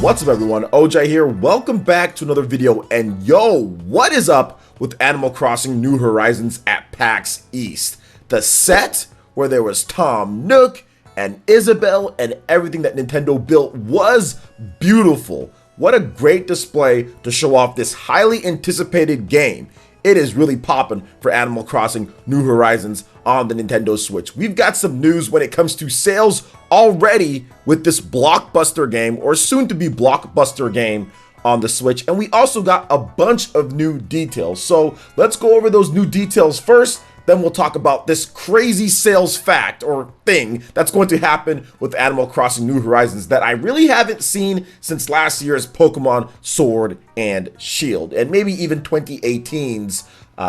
What's up everyone, OJ here, welcome back to another video, and yo, what is up with Animal Crossing New Horizons at PAX East? The set where there was Tom Nook and Isabelle and everything that Nintendo built was beautiful. What a great display to show off this highly anticipated game. It is really popping for Animal Crossing New Horizons on the Nintendo Switch. We've got some news when it comes to sales already with this blockbuster game, or soon to be blockbuster game, on the Switch. And we also got a bunch of new details. So let's go over those new details first. Then we'll talk about this crazy sales fact or thing that's going to happen with Animal Crossing New Horizons that I really haven't seen since last year's Pokemon Sword and Shield, and maybe even 2018's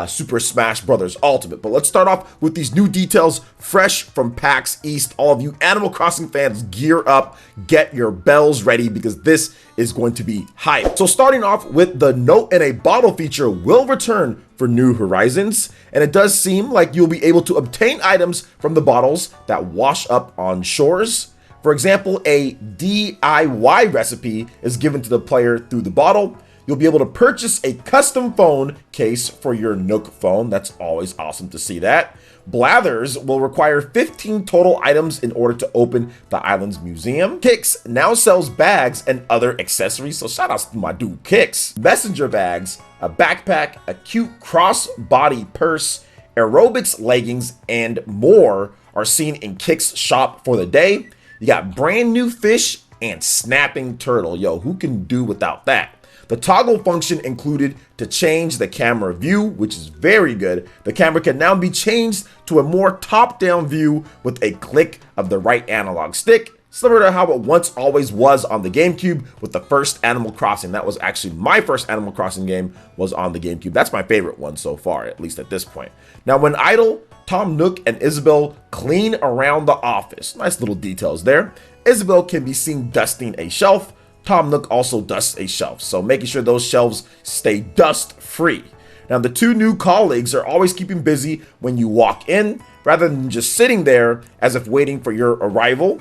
Super Smash Bros. Ultimate. But let's start off with these new details fresh from PAX East. All of you Animal Crossing fans, gear up, get your bells ready, because this is going to be hype. So starting off with the Note in a Bottle feature will return for New Horizons, and it does seem like you'll be able to obtain items from the bottles that wash up on shores. For example, a DIY recipe is given to the player through the bottle. You'll be able to purchase a custom phone case for your Nook phone. That's always awesome to see that. Blathers will require 15 total items in order to open the island's museum. Kix now sells bags and other accessories, so shout outs to my dude Kix. Messenger bags, a backpack, a cute cross-body purse, aerobics leggings, and more are seen in Kix shop for the day. You got brand new fish and snapping turtle. Yo, who can do without that? The toggle function included to change the camera view, which is very good. The camera can now be changed to a more top-down view with a click of the right analog stick, similar to how it once always was on the GameCube with the first Animal Crossing. That was actually my first Animal Crossing game, was on the GameCube. That's my favorite one so far, at least at this point. Now, when idle, Tom Nook and Isabelle clean around the office. Nice little details there. Isabelle can be seen dusting a shelf. Tom Nook also dusts a shelf, so making sure those shelves stay dust free. Now, the two new colleagues are always keeping busy when you walk in, rather than just sitting there as if waiting for your arrival.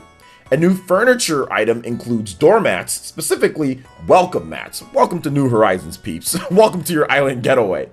A new furniture item includes doormats, specifically welcome mats. Welcome to New Horizons, peeps. Welcome to your island getaway.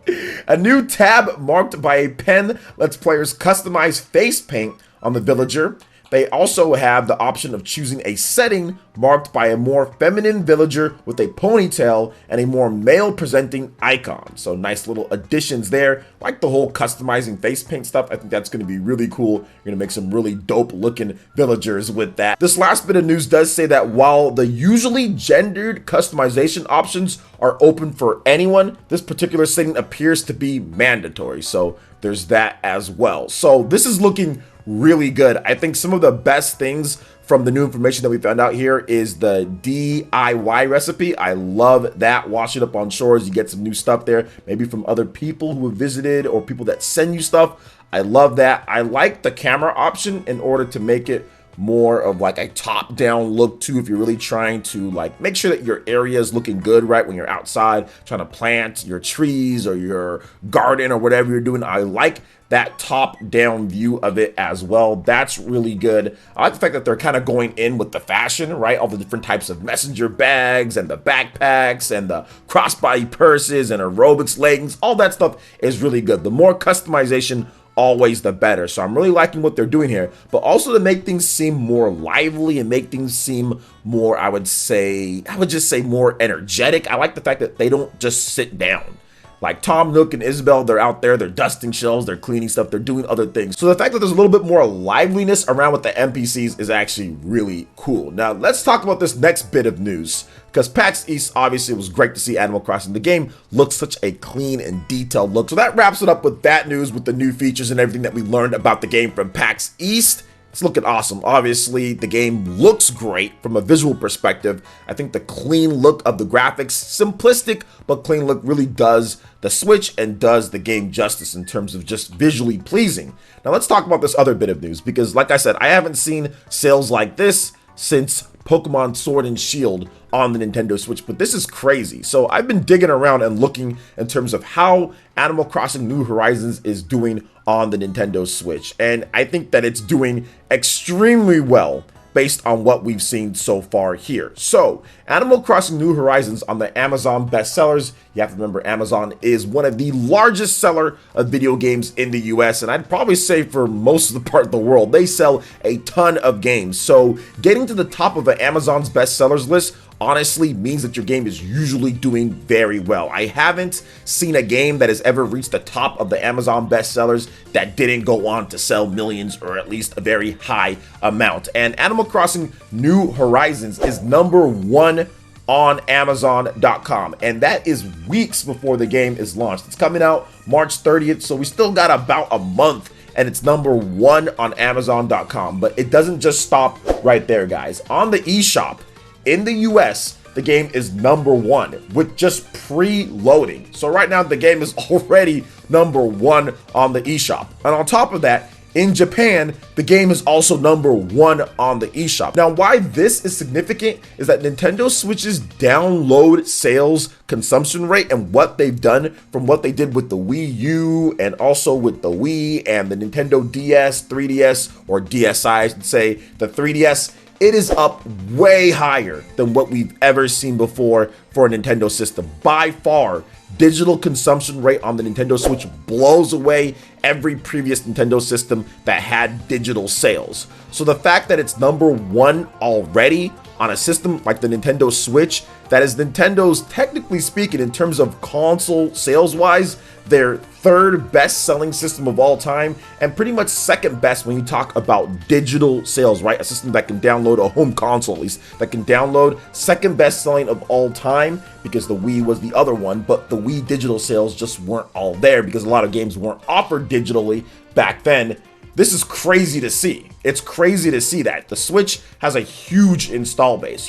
A new tab marked by a pen lets players customize face paint on the villager. They also have the option of choosing a setting marked by a more feminine villager with a ponytail and a more male presenting icon. So nice little additions there. Like the whole customizing face paint stuff. I think that's going to be really cool. You're going to make some really dope looking villagers with that. This last bit of news does say that while the usually gendered customization options are open for anyone, this particular setting appears to be mandatory. So there's that as well. So this is looking really good. I think some of the best things from the new information that we found out here is the DIY recipe. I love that. Wash it up on shores. You get some new stuff there, maybe from other people who have visited or people that send you stuff. I love that. I like the camera option in order to make it more of like a top-down look too, if you're really trying to like make sure that your area is looking good, right, when you're outside trying to plant your trees or your garden or whatever you're doing. I like that top-down view of it as well. That's really good. I like the fact that they're kind of going in with the fashion, right? All the different types of messenger bags and the backpacks and the crossbody purses and aerobics leggings. All that stuff is really good. The more customization, always the better. So I'm really liking what they're doing here, but also to make things seem more lively and make things seem more, I would just say more energetic. I like the fact that they don't just sit down. Like Tom Nook and Isabelle, they're out there, they're dusting shelves, they're cleaning stuff, they're doing other things. So the fact that there's a little bit more liveliness around with the NPCs is actually really cool. Now let's talk about this next bit of news, because PAX East, obviously it was great to see Animal Crossing. The game looks such a clean and detailed look. So that wraps it up with that news, with the new features and everything that we learned about the game from PAX East. It's looking awesome. Obviously, the game looks great from a visual perspective. I think the clean look of the graphics, simplistic but clean look, really does the Switch and does the game justice in terms of just visually pleasing. Now let's talk about this other bit of news, because like I said, I haven't seen sales like this since Pokemon Sword and Shield on the Nintendo Switch, but this is crazy. So I've been digging around and looking in terms of how Animal Crossing New Horizons is doing on the Nintendo Switch, and I think that it's doing extremely well based on what we've seen so far here. So, Animal Crossing New Horizons on the Amazon bestsellers. You have to remember, Amazon is one of the largest seller of video games in the US, and I'd probably say for most of the part of the world. They sell a ton of games. So, getting to the top of Amazon's bestsellers list honestly means that your game is usually doing very well. I haven't seen a game that has ever reached the top of the Amazon bestsellers that didn't go on to sell millions, or at least a very high amount. And Animal Crossing New Horizons is #1 on Amazon.com, and that is weeks before the game is launched. It's coming out March 30th, so we still got about a month, and it's #1 on Amazon.com. But it doesn't just stop right there, guys. On the eShop in the US, the game is #1 with just pre-loading. So right now the game is already #1 on the eShop. And on top of that, in Japan, the game is also #1 on the eShop. Now, why this is significant is that Nintendo Switch's download sales consumption rate and what they've done from what they did with the Wii U and also with the Wii and the Nintendo DS, 3DS, or DSi, I should say, the 3DS, it is up way higher than what we've ever seen before for a Nintendo system. By far, digital consumption rate on the Nintendo Switch blows away every previous Nintendo system that had digital sales. So the fact that it's #1 already on a system like the Nintendo Switch, that is Nintendo's, technically speaking, in terms of console sales-wise, their third best-selling system of all time, and pretty much second best when you talk about digital sales, right? A system that can download, a home console at least, that can download, second best-selling of all time, because the Wii was the other one, but the Wii digital sales just weren't all there because a lot of games weren't offered digitally back then. This is crazy to see. It's crazy to see that. The Switch has a huge install base,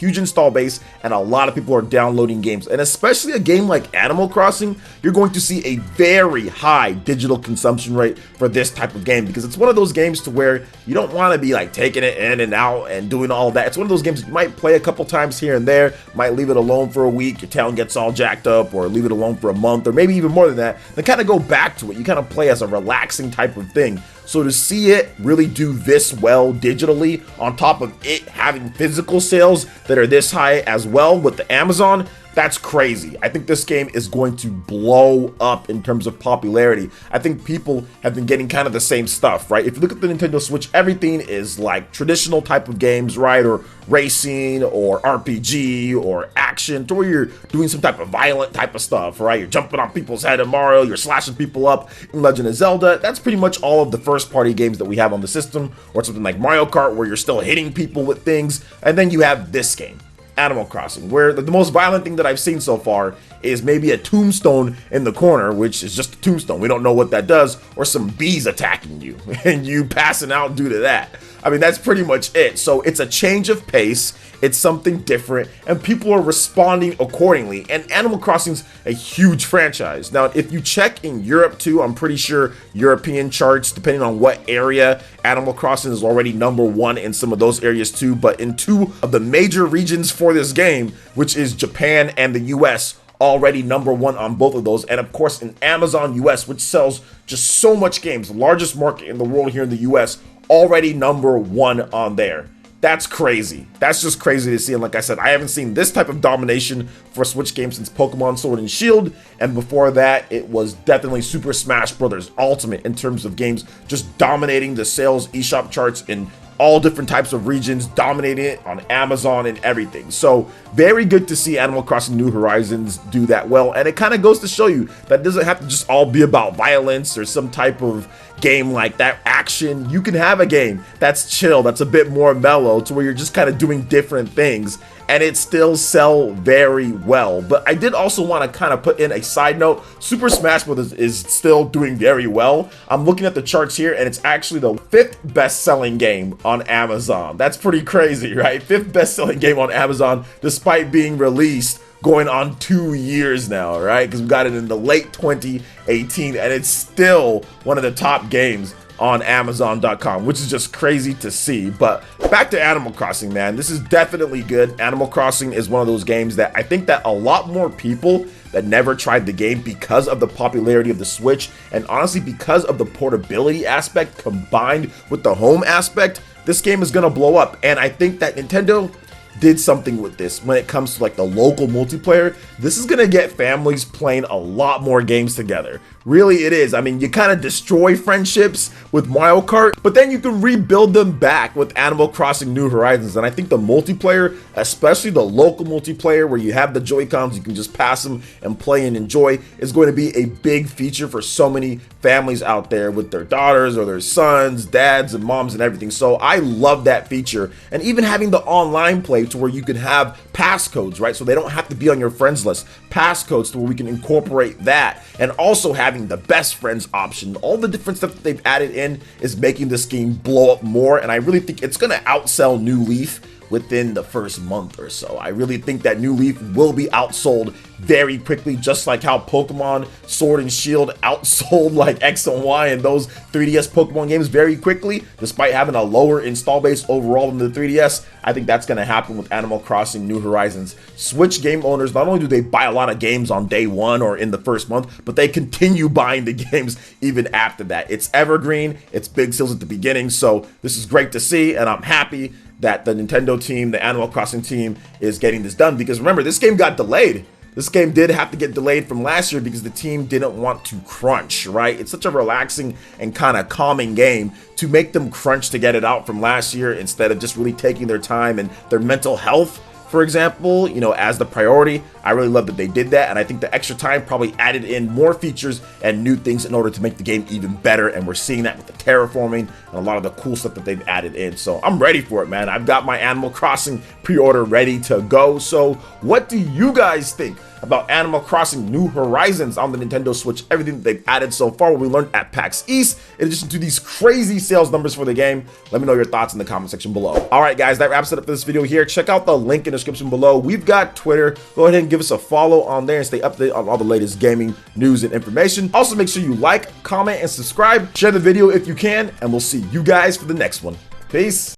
and a lot of people are downloading games. And especially a game like Animal Crossing, you're going to see a very high digital consumption rate for this type of game, because it's one of those games to where you don't want to be like taking it in and out and doing all of that. It's one of those games you might play a couple times here and there, might leave it alone for a week, your town gets all jacked up, or leave it alone for a month, or maybe even more than that, then kind of go back to it. You kind of play as a relaxing type of thing. So to see it really do this well digitally, on top of it having physical sales that are this high as well with the Amazon, that's crazy. I think this game is going to blow up in terms of popularity. I think people have been getting kind of the same stuff, right? If you look at the Nintendo Switch, everything is like traditional type of games, right? Or racing, or RPG, or action, to where you're doing some type of violent type of stuff, right? You're jumping on people's head in Mario, you're slashing people up in Legend of Zelda. That's pretty much all of the first party games that we have on the system, or something like Mario Kart, where you're still hitting people with things. And then you have this game, Animal Crossing, where the most violent thing that I've seen so far is maybe a tombstone in the corner, which is just a tombstone. We don't know what that does, or some bees attacking you and you passing out due to that. I mean, that's pretty much it. So it's a change of pace. It's something different, and people are responding accordingly. And Animal Crossing's a huge franchise. Now, if you check in Europe too, I'm pretty sure European charts, depending on what area, Animal Crossing is already #1 in some of those areas too. But in two of the major regions for this game, which is Japan and the US, already #1 on both of those. And of course in Amazon US, which sells just so much games, the largest market in the world here in the US, already #1 on there. That's crazy. That's just crazy to see. And like I said, I haven't seen this type of domination for a Switch game since Pokemon Sword and Shield. And before that, it was definitely Super Smash Bros. Ultimate in terms of games just dominating the sales eShop charts in all different types of regions, dominating it on Amazon and everything. So very good to see Animal Crossing New Horizons do that well. And it kind of goes to show you that it doesn't have to just all be about violence or some type of game like that, action. You can have a game that's chill, that's a bit more mellow, to where you're just kind of doing different things, and it still sell very well. But I did also want to kind of put in a side note. Super Smash Bros. Is still doing very well. I'm looking at the charts here, and it's actually the 5th best-selling game on Amazon. That's pretty crazy, right? 5th best-selling game on Amazon, despite being released going on 2 years now, right? Because we got it in the late 2018, and it's still one of the top games on Amazon.com, which is just crazy to see. But back to Animal Crossing, man. This is definitely good. Animal Crossing is one of those games that I think that a lot more people that never tried the game, because of the popularity of the Switch, and honestly because of the portability aspect combined with the home aspect, this game is gonna blow up. And I think that Nintendo did something with this when it comes to like the local multiplayer. This is gonna get families playing a lot more games together. Really, it is. I mean, you kind of destroy friendships with Mario Kart, but then you can rebuild them back with Animal Crossing New Horizons. And I think the multiplayer, especially the local multiplayer where you have the Joy-Cons, you can just pass them and play and enjoy, is going to be a big feature for so many families out there with their daughters or their sons, dads and moms and everything. So I love that feature. And even having the online play to where you can have passcodes, right? So they don't have to be on your friends list. Passcodes to where we can incorporate that, and also having the best friends option. All the different stuff that they've added in is making this game blow up more, and I really think it's gonna outsell New Leaf within the first month or so. I really think that New Leaf will be outsold very quickly, just like how Pokemon Sword and Shield outsold like X and Y and those 3DS Pokemon games very quickly, despite having a lower install base overall than the 3DS. I think that's going to happen with Animal Crossing New Horizons. Switch game owners, not only do they buy a lot of games on day one or in the first month, but they continue buying the games even after that. It's evergreen, it's big sales at the beginning, so this is great to see, and I'm happy that the Nintendo team, the Animal Crossing team, is getting this done, because remember, this game got delayed. This game did have to get delayed from last year because the team didn't want to crunch, right? It's such a relaxing and kind of calming game to make them crunch to get it out from last year instead of just really taking their time and their mental health, for example, you know, as the priority. I really love that they did that, and I think the extra time probably added in more features and new things in order to make the game even better, and we're seeing that with the terraforming and a lot of the cool stuff that they've added in. So I'm ready for it, man. I've got my Animal Crossing pre-order ready to go. So what do you guys think about Animal Crossing New Horizons on the Nintendo Switch? Everything that they've added so far, what we learned at PAX East, in addition to these crazy sales numbers for the game. Let me know your thoughts in the comment section below. All right, guys, that wraps it up for this video here. Check out the link in the description below. We've got Twitter. Go ahead and give us a follow on there and stay updated on all the latest gaming news and information. Also, make sure you like, comment, and subscribe. Share the video if you can, and we'll see you guys for the next one. Peace.